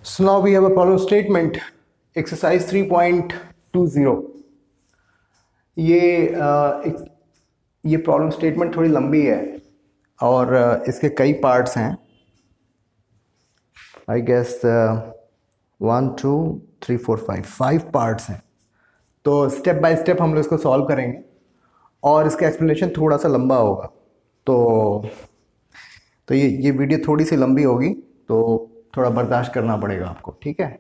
So now we have a problem statement, exercise 3.20. ये problem statement थोड़ी लंबी है और इसके कई पार्ट्स हैं. आई गेस 1 2 3 4 5 पार्ट्स हैं. तो स्टेप बाय स्टेप हम लोग इसको सॉल्व करेंगे और इसका एक्सप्लेनेशन थोड़ा सा लंबा होगा. तो ये वीडियो थोड़ी सी लंबी होगी, तो थोड़ा बर्दाश्त करना पड़ेगा आपको, ठीक है.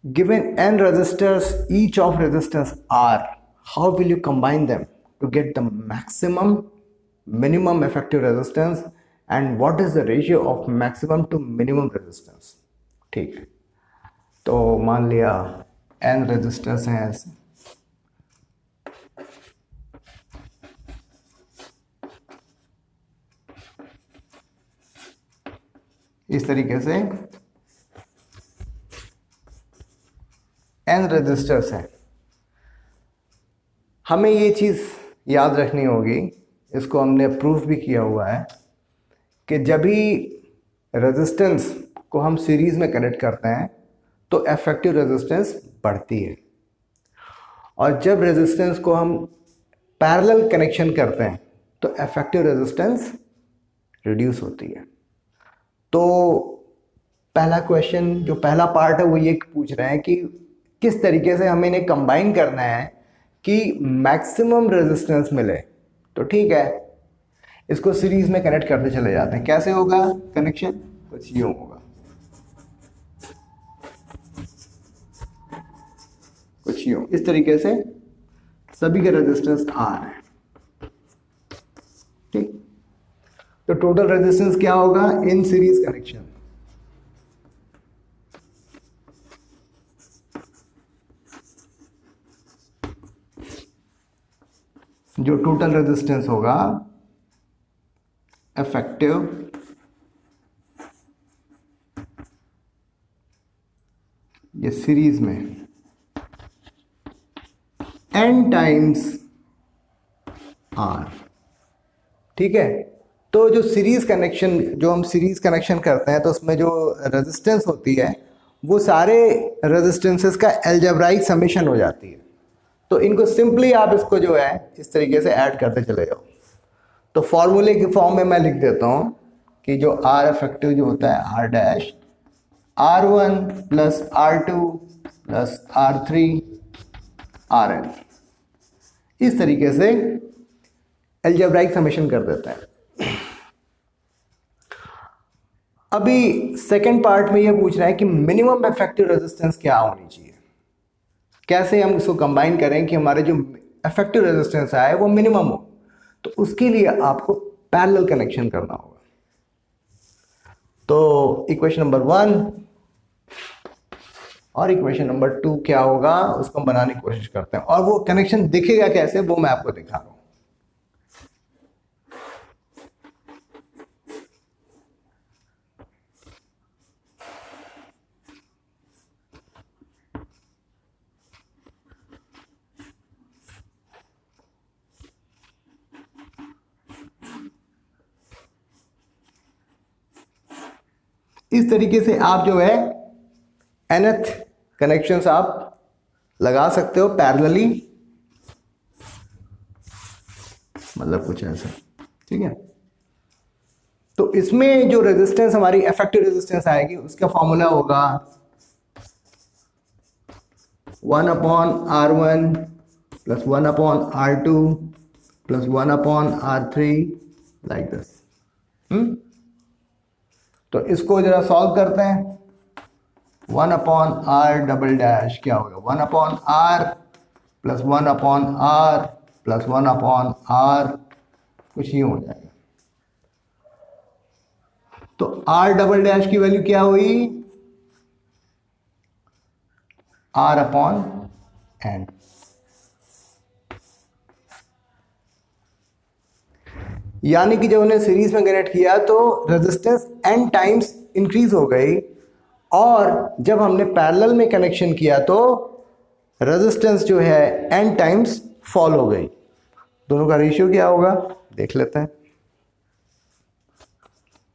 Given n resistors, each of resistors R, how will you combine them to get the maximum minimum effective resistance, and what is the ratio of maximum to minimum resistance? ठीक है. तो मान लिया n resistors हैं ऐसे, इस तरीके से n रेजिस्टर्स हैं. हमें ये चीज़ याद रखनी होगी, इसको हमने प्रूफ भी किया हुआ है कि जब भी रेजिस्टेंस को हम सीरीज़ में कनेक्ट करते हैं तो इफेक्टिव रेजिस्टेंस बढ़ती है, और जब रेजिस्टेंस को हम पैरेलल कनेक्शन करते हैं तो इफेक्टिव रेजिस्टेंस रिड्यूस होती है. तो पहला क्वेश्चन, जो पहला पार्ट है, वो ये पूछ रहे हैं कि किस तरीके से हमें इन्हें कंबाइन करना है कि मैक्सिमम रेजिस्टेंस मिले. तो ठीक है, इसको सीरीज में कनेक्ट करते चले जाते हैं. कैसे होगा कनेक्शन? कुछ यूं होगा, कुछ यूं, इस तरीके से सभी के रेजिस्टेंस आर है. ठीक, तो टोटल रेजिस्टेंस क्या होगा इन सीरीज कनेक्शन? जो टोटल रेजिस्टेंस होगा इफेक्टिव ये सीरीज में n टाइम्स r. ठीक है, तो जो सीरीज कनेक्शन, जो हम सीरीज कनेक्शन करते हैं तो उसमें जो रेजिस्टेंस होती है वो सारे रेजिस्टेंसेस का अलजेब्राइक समेशन हो जाती है. तो इनको सिंपली आप इसको जो है इस तरीके से ऐड करते चले जाओ. तो फॉर्मूले के फॉर्म में मैं लिख देता हूं कि जो R इफेक्टिव जो होता है R dash R1 plus R2 plus R3 RN, इस तरीके से अलजेब्राइक समेशन कर देता है. अभी सेकंड पार्ट में यह पूछ रहा है कि मिनिमम इफेक्टिव रेजिस्टेंस क्या होनी चाहिए. कैसे हम इसको कंबाइन करें कि हमारे जो इफेक्टिव रेजिस्टेंस आए वो मिनिमम हो. तो उसके लिए आपको पैरेलल कनेक्शन करना होगा. तो इक्वेशन नंबर 1 और इक्वेशन नंबर 2 क्या होगा, उसको हम बनाने की कोशिश करते हैं, और वो कनेक्शन दिखेगा कैसे वो मैं आपको दिखा रहा हूं. इस तरीके से आप जो है nth कनेक्शंस आप लगा सकते हो पैरेलली, मतलब कुछ ऐसा. ठीक है, तो इसमें जो रेजिस्टेंस हमारी इफेक्टिव रेजिस्टेंस आएगी उसका फॉर्मूला होगा 1/R1 plus 1/R2 plus 1/R3 like this. तो इसको जरा सॉल्व करते हैं. 1/R डबल डैश क्या होगा 1/R plus 1/R plus 1/R, कुछ यूं हो जाएगा. तो R डबल डैश की वैल्यू क्या हुई R/N. यानी कि जब उन्हें सीरीज में कनेक्ट किया तो रेजिस्टेंस n टाइम्स इंक्रीज हो गई, और जब हमने पैरेलल में कनेक्शन किया तो रेजिस्टेंस जो है n टाइम्स फॉल हो गई. दोनों का रेशियो क्या होगा देख लेते हैं.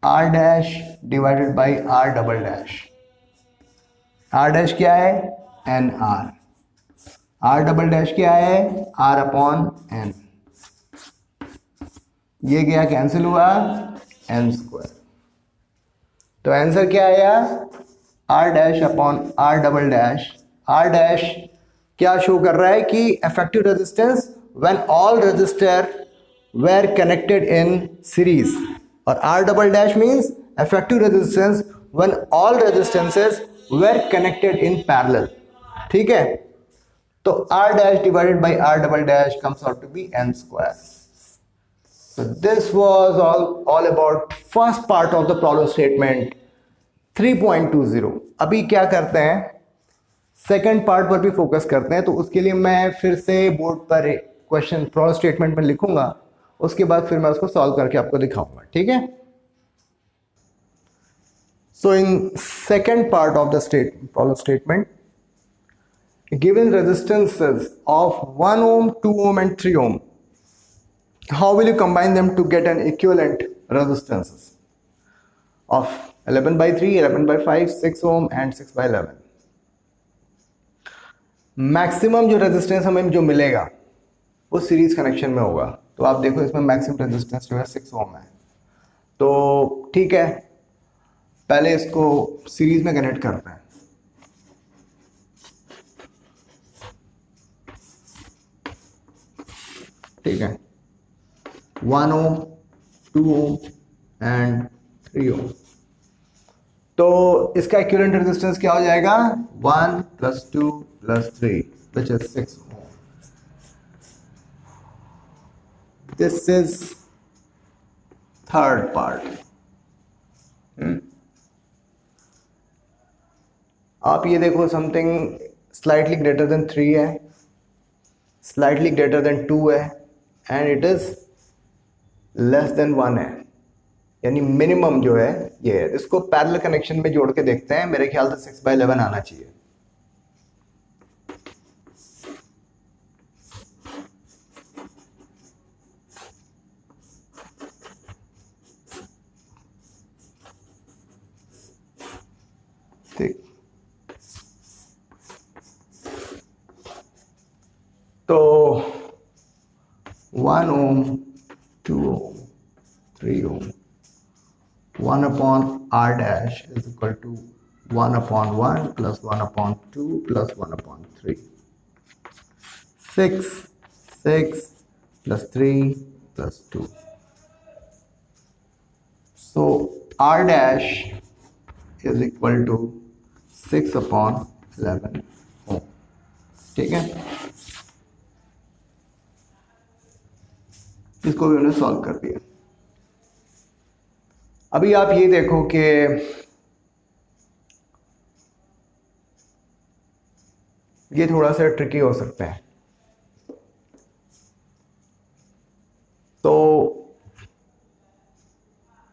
R dash divided by R double dash. R dash क्या है? N R. R double dash क्या है? R upon N. ये क्या कैंसिल हुआ? N square. तो आंसर क्या आया? R dash upon R double dash. R dash क्या शो कर रहा है कि effective resistance when all register were connected in series, और R double dash means effective resistance when all resistances were connected in parallel. ठीक है, तो R dash divided by R double dash comes out to be n square. So this was all about first part of the problem statement 3.20। अभी क्या करते हैं, second part पर भी focus करते हैं। तो उसके लिए मैं फिर से बोर्ड पर क्वेश्चन प्रॉब्लम स्टेटमेंट में लिखूंगा, उसके बाद फिर मैं उसको सॉल्व करके आपको दिखाऊंगा। ठीक है, so in second part of the problem statement, given resistances of 1 ohm, 2 ohm and 3 ohm, how will you combine them to get an equivalent resistances of 11 by 3, 11 by 5, 6 ohm and 6 by 11? Maximum जो resistance हमें जो मिलेगा वो series connection में होगा। तो आप देखो इसमें मैक्सिमम रेजिस्टेंस जो है 6 ओम है। तो ठीक है, पहले इसको सीरीज में कनेक्ट करते हैं। ठीक है, 1 ओम, 2 ओम एंड 3 ओम। तो इसका इक्विवेलेंट रेजिस्टेंस क्या हो जाएगा? 1 + 2 + 3 which is 6 ohm. This is third part. आप ये देखो, समथिंग स्लाइटली ग्रेटर देन 3 है, स्लाइटली ग्रेटर देन 2 है and it is less than 1 है, यानी मिनिमम जो है ये है। इसको पैरेलल कनेक्शन में जोड़ के देखते हैं, मेरे ख्याल से 6 by 11 आना चाहिए। ठीक, तो 1 ohm, 2 ohm, 3 ohm, 1 upon r dash is equal to 1 upon 1 plus 1 upon 2 plus 1 upon 3. 6 plus 3 plus 2. So r dash is equal to 6 upon 11 ohm. ठीक है, इसको भी उन्होंने सॉल्व कर दिया। अभी आप ये देखो कि ये थोड़ा सा ट्रिकी हो सकता है। तो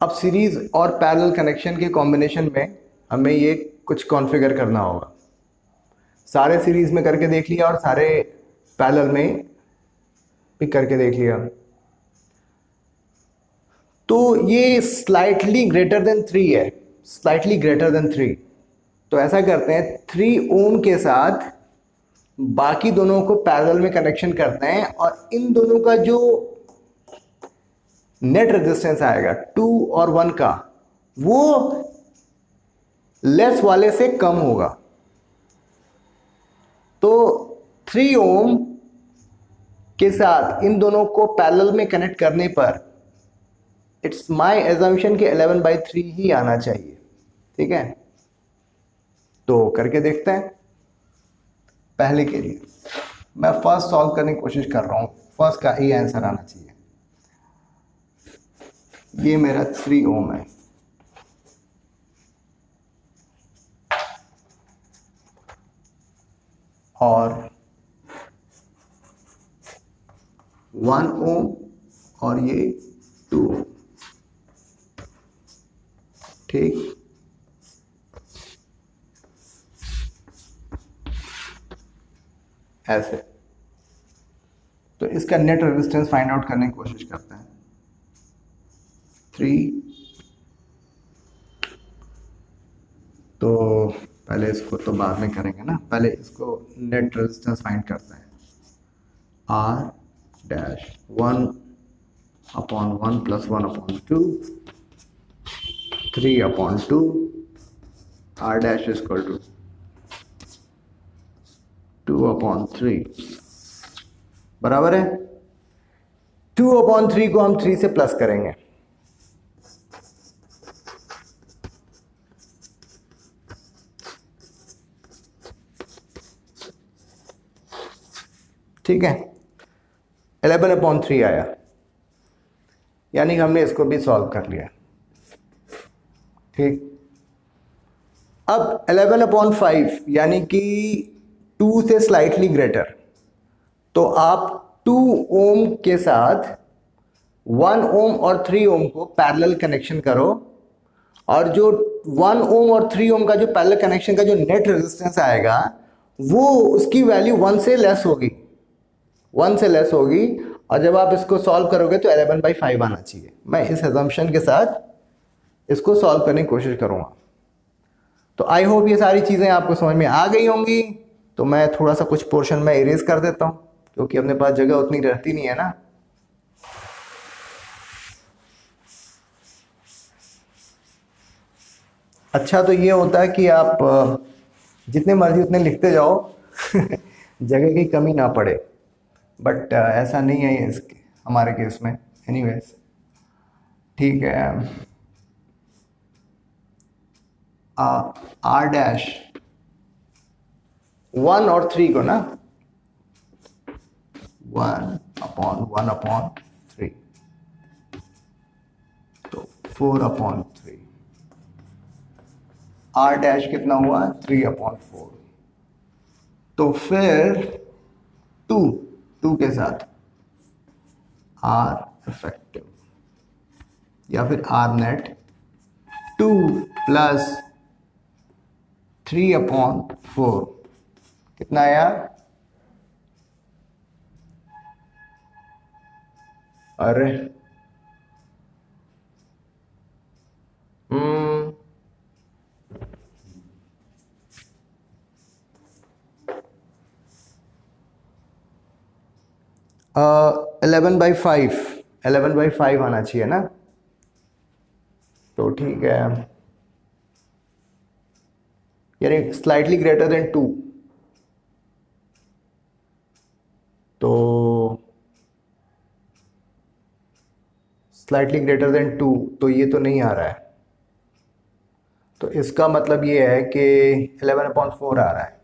अब सीरीज और पैरेलल कनेक्शन के कॉम्बिनेशन में हमें ये कुछ कॉन्फ़िगर करना होगा। सारे सीरीज में करके देख लिया और सारे पैरेलल में भी करके देख लिया। तो ये स्लाइटली ग्रेटर देन 3 है, स्लाइटली ग्रेटर देन 3। तो ऐसा करते हैं, 3 ओम के साथ बाकी दोनों को पैरेलल में कनेक्शन करते हैं और इन दोनों का जो नेट रेजिस्टेंस आएगा 2 और 1 का, वो लेस वाले से कम होगा। तो 3 ओम के साथ इन दोनों को पैरेलल में कनेक्ट करने पर इट्स माय एजम्पशन कि 11 by 3 ही आना चाहिए। ठीक है, तो करके देखते हैं। पहले के लिए मैं फर्स्ट सॉल्व करने की कोशिश कर रहा हूं, फर्स्ट का ही आंसर आना चाहिए। ये मेरा 3 ओम है, और 1 ओम और ये 2 ओम। ठीक, ऐसे। तो इसका नेट रेजिस्टेंस फाइंड आउट करने की कोशिश करते हैं। 3 तो पहले इसको तो बाद में करेंगे ना, पहले इसको नेट रेजिस्टेंस फाइंड करते हैं। R dash 1/1 + 1/2 3/2 r dash equal to 2/3 बराबर है। 2/3 को हम 3 से प्लस करेंगे, ठीक है। 11/3 आया, यानी हमने इसको भी सॉल्व कर लिया, ठीक। अब 11/5 यानी कि 2 से स्लाइटली ग्रेटर, तो आप 2 ओम के साथ 1 ओम और 3 ओम को पैरेलल कनेक्शन करो, और जो 1 ओम और 3 ओम का जो पैरेलल कनेक्शन का जो नेट रेजिस्टेंस आएगा वो उसकी वैल्यू 1 से लेस होगी, 1 से लेस होगी। और जब आप इसको सॉल्व करोगे तो 11/5 आना चाहिए। मैं इस एजम्पशन के साथ इसको सॉल्व करने की कोशिश करूंगा। तो आई होप ये सारी चीज़ें आपको समझ में आ गई होंगी। तो मैं थोड़ा सा कुछ पोर्शन में इरेज कर देता हूँ, क्योंकि अपने पास जगह उतनी रहती नहीं है ना। अच्छा तो ये होता है कि आप जितने मर्जी उतने लिखते जाओ जगह की कमी ना पड़े, बट ऐसा नहीं है ये इसके हमारे केस में। एनीवेज ठीक है। आर डैश 1 और 3 को ना 1/1/3 तो 4/3, आर डैश कितना हुआ 3/4। तो फिर 2 के साथ आर इफेक्टिव या फिर आर नेट 2 + 3/4 कितना आया? अरे 11/5 आना चाहिए ना। तो ठीक है, यानी स्लाइटली ग्रेटर देन 2। तो स्लाइटली ग्रेटर देन 2 तो ये तो नहीं आ रहा है, तो इसका मतलब ये है कि 11/4 आ रहा है,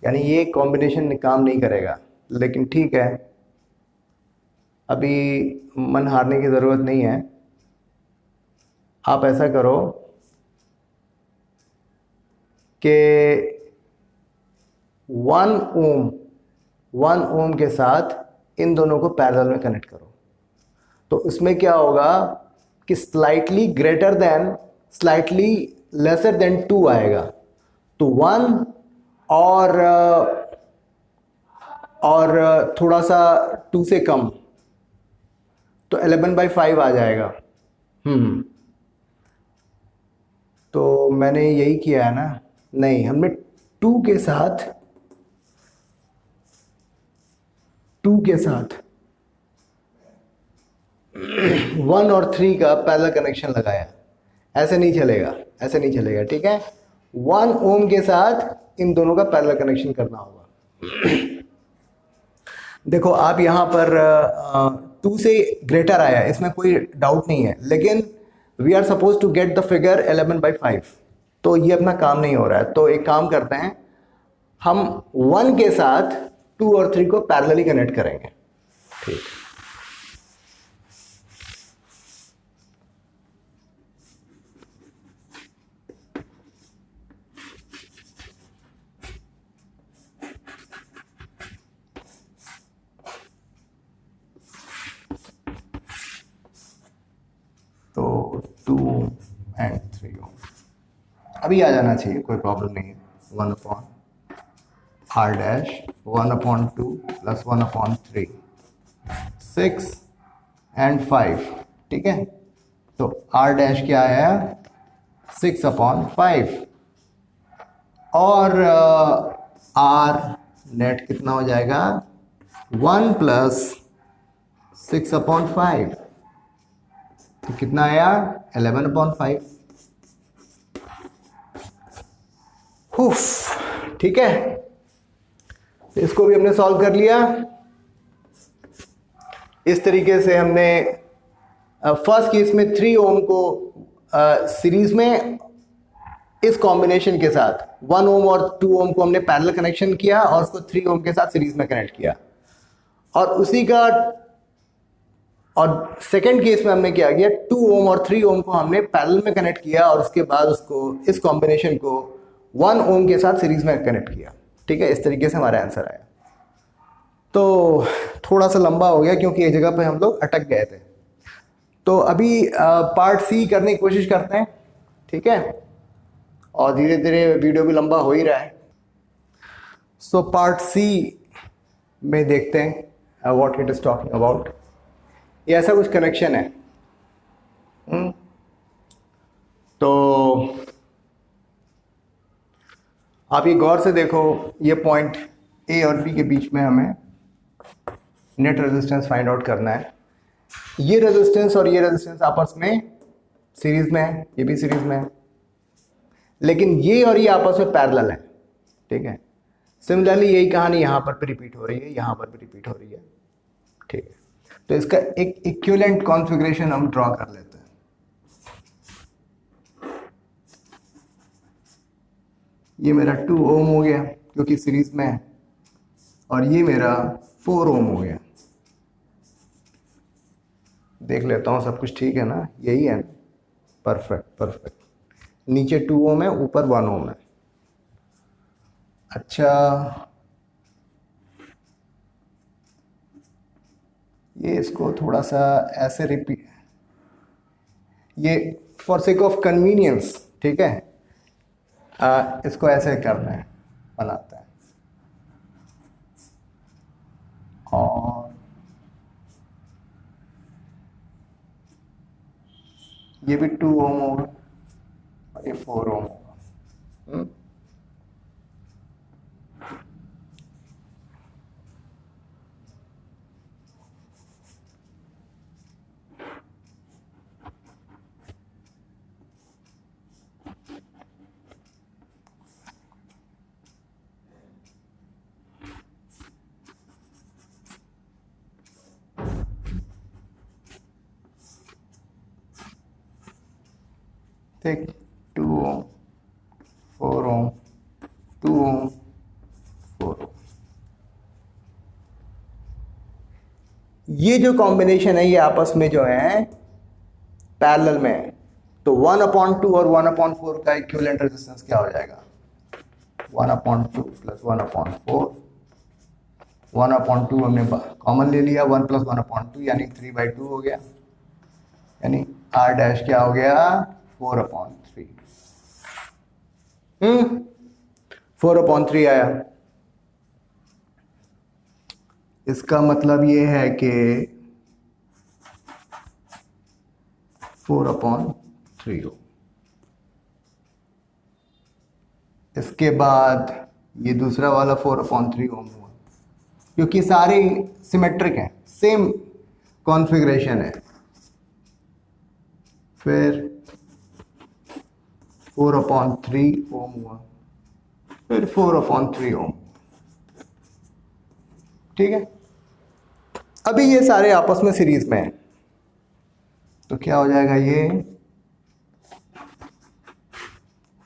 यानी ये कॉम्बिनेशन काम नहीं करेगा। लेकिन ठीक है, अभी मन हारने की ज़रूरत नहीं है। आप ऐसा करो कि 1 ओम के साथ इन दोनों को पैरेलल में कनेक्ट करो। तो इसमें क्या होगा कि slightly greater than slightly lesser than 2 आएगा। तो 1 और थोड़ा सा 2 से कम, तो 11/5 आ जाएगा। तो मैंने यही किया है ना? नहीं, हमने 2 के साथ 1 और 3 का पैरेलल कनेक्शन लगाया। ऐसे नहीं चलेगा, ऐसे नहीं चलेगा, ठीक है। 1 ओम के साथ इन दोनों का पैरेलल कनेक्शन करना होगा। देखो आप यहाँ पर 2 से ग्रेटर आया, इसमें कोई डाउट नहीं है, लेकिन we are suppose to get the figure 11/5, तो ये अपना काम नहीं हो रहा है। तो एक काम करते हैं, हम 1 के साथ 2 और 3 को पैरेलली कनेक्ट करेंगे, ठीक। तो 2 and 3 अभी आ जाना चाहिए, कोई प्रॉब्लम नहीं है। 1/r डैश 1/2 + 1/3 6 and 5, ठीक है। तो r डैश क्या आया 6/5 और आर नेट कितना हो जाएगा 1 + 6/5 तो कितना आया 11/5। ठीक है, तो इसको भी हमने सॉल्व कर लिया। इस तरीके से हमने फर्स्ट केस में 3 ओम को सीरीज में इस कॉम्बिनेशन के साथ 1 ओम और 2 ओम को हमने पैरेलल कनेक्शन किया और उसको 3 ओम के साथ सीरीज में कनेक्ट किया। और उसी का और सेकेंड केस में हमने क्या किया 2 ओम और 3 ओम को हमने पैरेलल में कनेक्ट किया और उसके बाद उसको इस कॉम्बिनेशन को 1 ओम के साथ सीरीज में कनेक्ट किया। ठीक है, इस तरीके से हमारा आंसर आया। तो थोड़ा सा लंबा हो गया क्योंकि एक जगह पे हम लोग अटक गए थे। तो अभी पार्ट सी करने की कोशिश करते हैं। ठीक है, और धीरे धीरे वीडियो भी लंबा हो ही रहा है। सो पार्ट सी में देखते हैं what it is talking about. ये ऐसा कुछ कनेक्शन है। तो आप ये गौर से देखो, ये पॉइंट ए और बी के बीच में हमें नेट रेजिस्टेंस फाइंड आउट करना है। ये रेजिस्टेंस और ये रेजिस्टेंस आपस में सीरीज में है, ये भी सीरीज में है, लेकिन ये और ये आपस में पैरेलल है। ठीक है, सिमिलरली यही कहानी यहाँ पर भी रिपीट हो रही है, यहाँ पर भी रिपीट हो रही है। ठीक है, तो इसका एक इक्विवेलेंट कॉन्फ़िगरेशन हम ड्रॉ कर लेते हैं। ये मेरा 2 ओम हो गया क्योंकि सीरीज में है, और ये मेरा 4 ओम हो गया। देख लेता हूँ सब कुछ ठीक है ना, यही है। Perfect perfect. नीचे 2 ओम है, ऊपर 1 ओम है। अच्छा, ये इसको थोड़ा सा ऐसे रिपीट, ये फॉर सेक ऑफ कन्वीनियंस, ठीक है, इसको ऐसे करना है, बनाता है। और ये भी 2 ओम होगा और ये 4 ओम होगा। ठीक, 2 ओम 4 ओम 2 ओम 4 ओम। ये जो कॉम्बिनेशन है ये आपस में जो है पैरेलल में है। तो 1/2 और 1/4 का इक्विवेलेंट रेजिस्टेंस क्या हो जाएगा 1/2 + 1/4। 1/2 हमने कॉमन ले लिया, 1 + 1/2 यानी 3/2 हो गया, यानी R डैश क्या हो गया 4/3। 4/3 आया। इसका मतलब ये है कि 4/3 हो। इसके बाद ये दूसरा वाला 4/3 ओम हुआ, क्योंकि सारे सिमेट्रिक हैं, सेम कॉन्फ़िगरेशन है। फिर 4/3 ओम हुआ, फिर 4/3 ओम। ठीक है, अभी ये सारे आपस में सीरीज में हैं, तो क्या हो जाएगा ये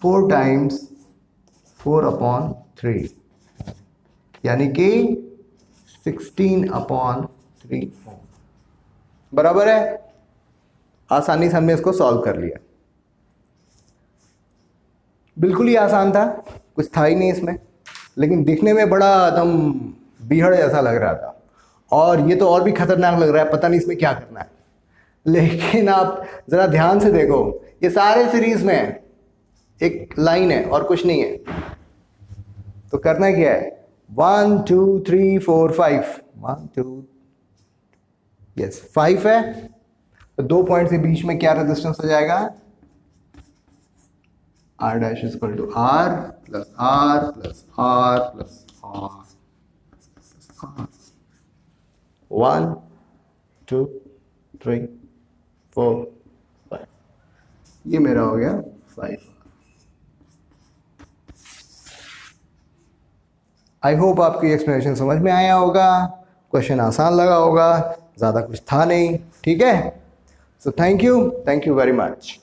4 × 4/3 यानी कि 16/3 ओम। बराबर है। आसानी से हमने इसको सॉल्व कर लिया। बिल्कुल ही आसान था, कुछ था ही नहीं इसमें, लेकिन दिखने में बड़ा एकदम बीहड़ जैसा लग रहा था, और ये तो और भी खतरनाक लग रहा है, पता नहीं इसमें क्या करना है। लेकिन आप जरा ध्यान से देखो, ये सारे सीरीज में है, एक लाइन है और कुछ नहीं है। तो करना क्या है 1 2 3 4 5 1 2 यस 5 है, तो 2 पॉइंट के बीच में क्या रेजिस्टेंस हो जाएगा R dash is equal to R plus R plus R plus R. 1 2 3 4 5, ये मेरा हो गया 5। आई होप आपकी एक्सप्लेनेशन समझ में आया होगा, क्वेश्चन आसान लगा होगा, ज़्यादा कुछ था नहीं, ठीक है। So thank you very much.